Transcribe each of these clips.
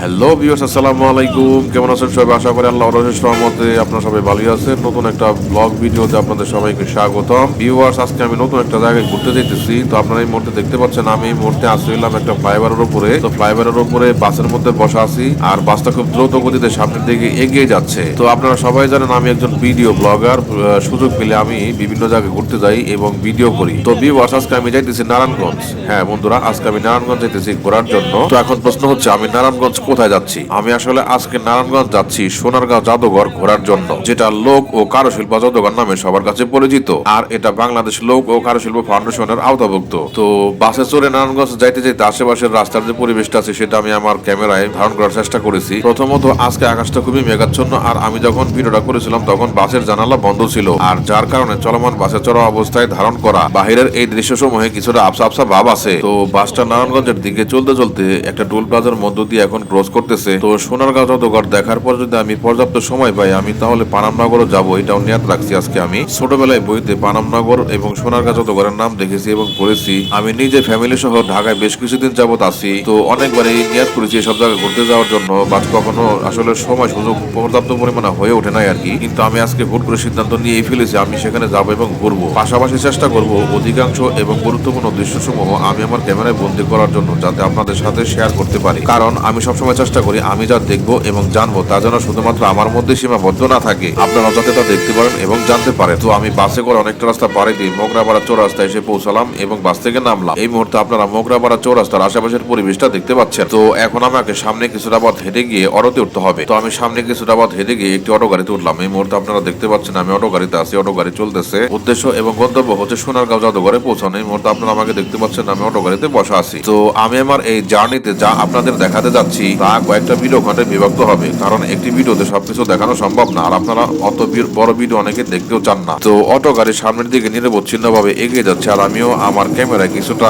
Hello viewers, আসসালামু আলাইকুম। কেমন আছেন সবাই? আশা করি আল্লাহর অশেষ রহমতে আপনারা সবাই ভালোই আছেন। নতুন একটা ব্লগ ভিডিওতে আপনাদের সবাইকে স্বাগতম। ভিউয়ার্স, আজকে আমি নতুন একটা জায়গায় ঘুরতে যাইতেছি। তো আপনারা এই মুহূর্তে দেখতে পাচ্ছেন আমি এই মুহূর্তে আসছিলাম একটা ফ্লাইওভারের উপরে। তো ফ্লাইওভারের উপরে বাসের মধ্যে বসা আছি, আর বাসটা খুব দ্রুত গতিতে সামনের দিকে এগিয়ে যাচ্ছে। তো আপনারা সবাই জানেন আমি একজন ভিডিও ব্লগার। সুযোগ পেলে আমি বিভিন্ন জায়গায় ঘুরতে যাই এবং ভিডিও করি। তো ভিউয়ার্স, আজকে আমি যাইতেছি নারায়ণগঞ্জ। হ্যাঁ বন্ধুরা, আজকে আমি নারায়ণগঞ্জ যাইতেছি ঘোরার জন্য। তো এখন প্রশ্ন হচ্ছে আমি নারায়ণগঞ্জ কোথায় যাচ্ছি? আমি আসলে আজকে নারায়ণগঞ্জ যাচ্ছি সোনারগাঁও জাদুঘর ঘোরার জন্য, যেটা লোক ও কারুশিল্প জাদুঘর নামে সবার কাছে পরিচিত, আর এটা বাংলাদেশ লোক ও কারুশিল্প ফাউন্ডেশনের আওতাভুক্ত। তো বাসে চড়ে নারায়ণগঞ্জ যাইতে যাইতে আশেপাশের রাস্তার যে পরিবেশটা আছে সেটা আমি আমার ক্যামেরায় ধারণ করার চেষ্টা করেছি। প্রথমত আজকে আকাশটা খুবই মেঘাচ্ছন্ন, আর আমি যখন ভিডিওটা করেছিলাম তখন বাসের জানালা বন্ধ ছিল, আর যার কারণে চলমান বাসে চড়া অবস্থায় ধারণ করা বাহিরের এই দৃশ্যসমূহে কিছুটা আবসা আবসা ভাব আছে। তো বাসটা নারায়ণগঞ্জের দিকে চলতে চলতে একটা টোল প্লাজার মধ্য দিয়ে এখন ক্রস করতেছে। তো সোনারগাঁও জাদুঘর দেখার পর যদি আমি পর্যাপ্ত সময় পাই আমি তাহলে পানামনগরও যাবো, এটাও নিয়াত রাখছি আজকে। আমি ছোটবেলায় বইতে পানামনগর এবং সোনারগাঁও জাদুঘরের নাম দেখেছি এবং পড়েছি। আমি নিজে ফ্যামিলি সহ ঢাকায় বেশ কিছুদিন যাবত আছি। তো অনেকবারই নিয়াত করেছি এসব জায়গায় ঘুরতে যাওয়ার জন্য, বাট কখনো আসলে সময় সুযোগ পর্যাপ্ত পরিমাণে হয়ে ওঠে নাই আর কি। কিন্তু আমি আজকে হুট করে সিদ্ধান্ত নিয়ে ফেলেছি আমি সেখানে যাবো এবং ঘুরবো। পাশাপাশি চেষ্টা করব অধিকাংশ এবং গুরুত্বপূর্ণ দৃশ্যসমূহ আমি আমার ক্যামেরায় বন্দি করার জন্য, যাতে আপনাদের সাথে শেয়ার করতে পারি। কারণ আমি সবসময় চেষ্টা করি আমি যা দেখবো এবং জানবো তা যেন শুধুমাত্র আমার মধ্যে সীমাবদ্ধ না থাকে, আপনারা যাতে তা দেখতে পারেন এবং জানতে পারেন। তো আমি বাসে করে অনেকটা রাস্তা পাড়ি দিয়ে মোগরাপাড়া চৌরাস্তায় এসে পৌঁছালাম এবং বাস থেকে নামলাম। এই মুহূর্তে আপনারা মোগরাপাড়া চৌরাস্তার আশেপাশের পরিবেশটা দেখতে পাচ্ছেন। তো এখন আমাকে সামনে কিছুটা পথ হেঁটে গিয়ে অটোতে উঠতে হবে। তো আমি সামনে কিছুটা পথ হেঁটে গিয়ে একটি অটো গাড়িতে উঠলাম। এই মুহূর্তে আপনারা দেখতে পাচ্ছেন আমি অটো গাড়িতে আছি, অটো গাড়ি চলতেছে। উদ্দেশ্য এবং গন্তব্য হচ্ছে সোনারগাঁও জাদুঘরে পৌঁছানো। এই মুহূর্তে আপনারা আমাকে দেখতে পাচ্ছেন আমি অটো গাড়িতে বসা আছি। তো আমি আমার এই জার্নিতে যা আপনাদের দেখাতে যাচ্ছি তা কয়েকটা ভিডিও খন্ডে বিভক্ত হবে, কারণ একটি ভিডিওতে সবকিছু দেখানো সম্ভব না, আর আপনারা অত বড় ভিডিও অনেকে দেখতেও চান না। তো অটো গাড়ির সামনের দিকে নিরবচ্ছিন্ন ভাবে এগিয়ে যাচ্ছে, আর আমিও আমার ক্যামেরায় কিছুটা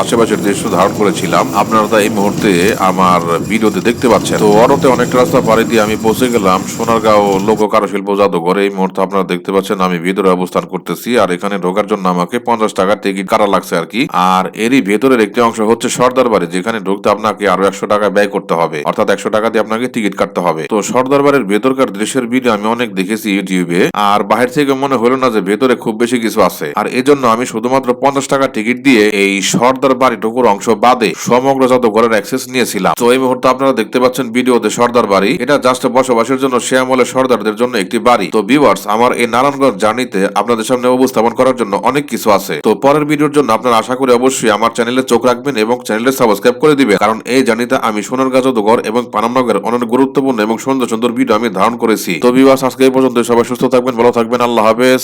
আশেপাশের দৃশ্য ধারণ করেছিলাম। আপনারা তা এই মুহূর্তে আমার ভিডিওতে দেখতে পাচ্ছেন। তো অটোতে অনেকটা রাস্তা পাড়ি দিয়ে আমি পৌঁছে গেলাম সোনারগাঁও লোক কারুশিল্প জাদুঘর। এই মুহূর্তে আপনারা দেখতে পাচ্ছেন আমি ভিতরে অবস্থান করতেছি, আর এখানে ঢোকার জন্য আমাকে 50 টাকা টিকিট কাটা লাগছে আর কি। আর এরই ভেতরের একটি অংশ হচ্ছে সর্দার বাড়ি, যেখানে ঢুকতে আপনাকে আরো 100 টাকা ব্যয় করতে হবে, অর্থাৎ 100 টাকা দিয়ে আপনাকে টিকিট কাটতে হবে। তো সর্দার বাড়ির ভেতরকার দৃশ্যের ভিডিও আমি অনেক দেখেছি ইউটিউবে, আর বাহির থেকে মনে হলো না যে ভেতরে খুব বেশি কিছু আছে, আর এজন্য আমি শুধুমাত্র 50 টাকা টিকিট দিয়ে এই সর্দার বাড়িটুকুর অংশ বাদে সমগ্র জাদুঘরের অ্যাক্সেস নিয়েছিলাম। তো এই মুহূর্তে আপনারা দেখতে পাচ্ছেন ভিডিওতে সর্দার বাড়ি, এটা জাস্ট বসবাসের জন্য সে আমলের সর্দারদের জন্য একটি বাড়ি। তো ভিউয়ার্স, আমার এই নারায়ণগঞ্জ জার্নিতে আপনাদের সামনে উপস্থাপন করার জন্য অনেক কিছু আছে। তো পরের ভিডিওর জন্য আপনারা আশা করি অবশ্যই আমার চ্যানেলে চোখ রাখবেন এবং চ্যানেলে সাবস্ক্রাইব করে দিবেন, কারণ এই জার্নিতে আমি সোনারগাঁও জাদুঘর এবং পানামনগরের অনেক গুরুত্বপূর্ণ এবং সুন্দর সুন্দর ভিডিও আমি ধারণ করেছি। তো ভিউয়ার্স, আজকে এই পর্যন্ত। সবাই সুস্থ থাকবেন, ভালো থাকবেন, আল্লাহ হাফেজ।